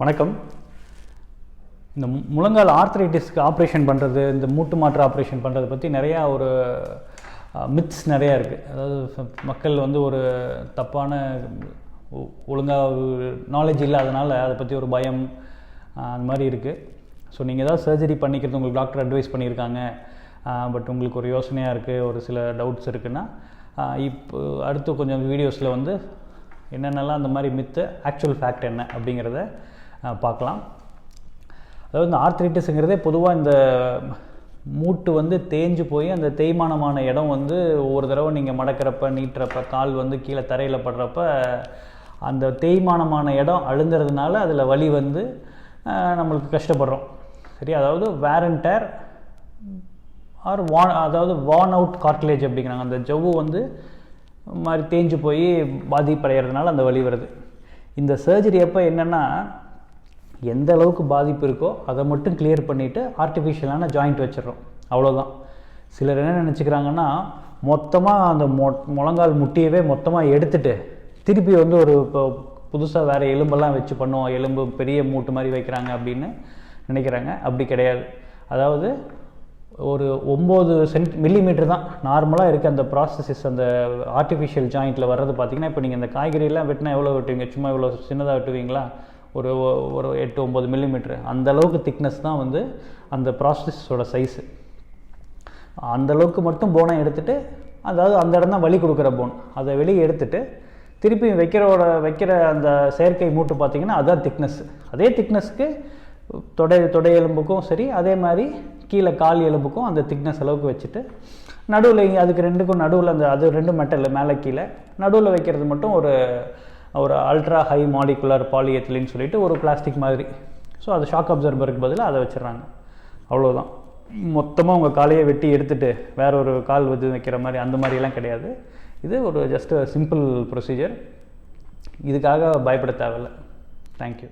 வணக்கம். இந்த முழங்கால் ஆர்த்ரைட்டிஸ்க்கு ஆப்ரேஷன் பண்ணுறது, இந்த மூட்டு மாற்று ஆப்ரேஷன் பண்ணுறதை பற்றி நிறையா ஒரு மித்ஸ் நிறையா இருக்குது. அதாவது மக்கள் வந்து ஒரு தப்பான ஒழுங்காக நாலேஜ் இல்லாதனால அதை பற்றி ஒரு பயம் அந்த மாதிரி இருக்குது. ஸோ நீங்கள் ஏதாவது சர்ஜரி பண்ணிக்கிறது உங்களுக்கு டாக்டர் அட்வைஸ் பண்ணியிருக்காங்க, பட் உங்களுக்கு ஒரு யோசனையாக இருக்குது, ஒரு சில டவுட்ஸ் இருக்குன்னா இப்போ அடுத்து கொஞ்சம் வீடியோஸில் வந்து என்னென்னலாம் அந்த மாதிரி மித்து ஆக்சுவல் ஃபேக்ட் என்ன அப்படிங்கிறத பார்க்கலாம். அதாவது இந்த ஆர்த்ரைட்டிஸுங்கிறதே பொதுவாக இந்த மூட்டு வந்து தேஞ்சு போய் அந்த தேய்மானமான இடம் வந்து ஒவ்வொரு தடவை நீங்கள் மடக்கிறப்ப நீட்டுறப்ப கால் வந்து கீழே தரையில் படுறப்ப அந்த தேய்மானமான இடம் அழுந்துறதுனால அதில் வலி வந்து நம்மளுக்கு கஷ்டப்படுறோம். சரி, அதாவது வேர் அண்ட் டேர் ஆர் அதாவது வார்ன் அவுட் கார்டிலேஜ் அப்படிங்கிறாங்க. அந்த ஜவ்வு வந்து மாதிரி தேஞ்சு போய் பாதிப்படைகிறதுனால அந்த வலி வருது. இந்த சர்ஜரி அப்போ என்னென்னா எந்த அளவுக்கு பாதிப்பு இருக்கோ அதை மட்டும் கிளியர் பண்ணிவிட்டு ஆர்டிஃபிஷியலான ஜாயிண்ட் வச்சிடறோம், அவ்வளோதான். சிலர் என்ன நினச்சிக்கிறாங்கன்னா மொத்தமாக அந்த முழங்கால் முட்டியவே மொத்தமாக எடுத்துகிட்டு திருப்பி வந்து ஒரு இப்போ புதுசாக வேறு எலும்பெல்லாம் வச்சு பண்ணுவோம், எலும்பு பெரிய மூட்டு மாதிரி வைக்கிறாங்க அப்படின்னு நினைக்கிறாங்க. அப்படி கிடையாது. அதாவது ஒரு 9 மில்லிமீட்டர் தான் நார்மலாக இருக்குது அந்த ப்ராசஸஸ். அந்த ஆர்டிஃபிஷியல் ஜாயிண்ட்டில் வர்றது பார்த்திங்கன்னா, இப்போ நீங்கள் இந்த காய்கறியெல்லாம் வெட்டினா எவ்வளோ வெட்டுவீங்க? சும்மா இவ்வளோ சின்னதாக வெட்டுவீங்களா? ஒரு 8-9 மில்லிமீட்ரு அந்தளவுக்கு திக்னஸ் தான் வந்து அந்த ப்ராசஸஸோட சைஸு. அந்தளவுக்கு மட்டும் போனை எடுத்துகிட்டு, அதாவது அந்த இடம் தான் வலி கொடுக்குற போன், அதை வெளியே எடுத்துகிட்டு திருப்பி வைக்கிற அந்த செயற்கை மூட்டு பார்த்திங்கன்னா அதுதான் திக்னஸ். அதே திக்னஸ்க்கு தொடை எலும்புக்கும் சரி, அதே மாதிரி கீழே கால் எலும்புக்கும் அந்த திக்னஸ் அளவுக்கு வச்சுட்டு நடுவில் அதுக்கு ரெண்டுக்கும் நடுவில் அது ரெண்டு மெட்டல் மேலே கீழே நடுவில் வைக்கிறது மட்டும் ஒரு அல்ட்ரா ஹை மாலிகுலர் பாலிஎத்திலின்னு சொல்லிட்டு ஒரு பிளாஸ்டிக் மாதிரி. ஸோ அது ஷாக் அப்சர்பருக்கு பதிலாக அதை வச்சிடறாங்க, அவ்வளோதான். மொத்தமாக உங்கள் காலையை வெட்டி எடுத்துகிட்டு வேற ஒரு கால் வந்து வைக்கிற மாதிரி அந்த மாதிரிலாம் கிடையாது. இது ஒரு ஜஸ்ட் சிம்பிள் ப்ரொசீஜர். இதுக்காக பயப்பட தேவையில்லை. தேங்க்யூ.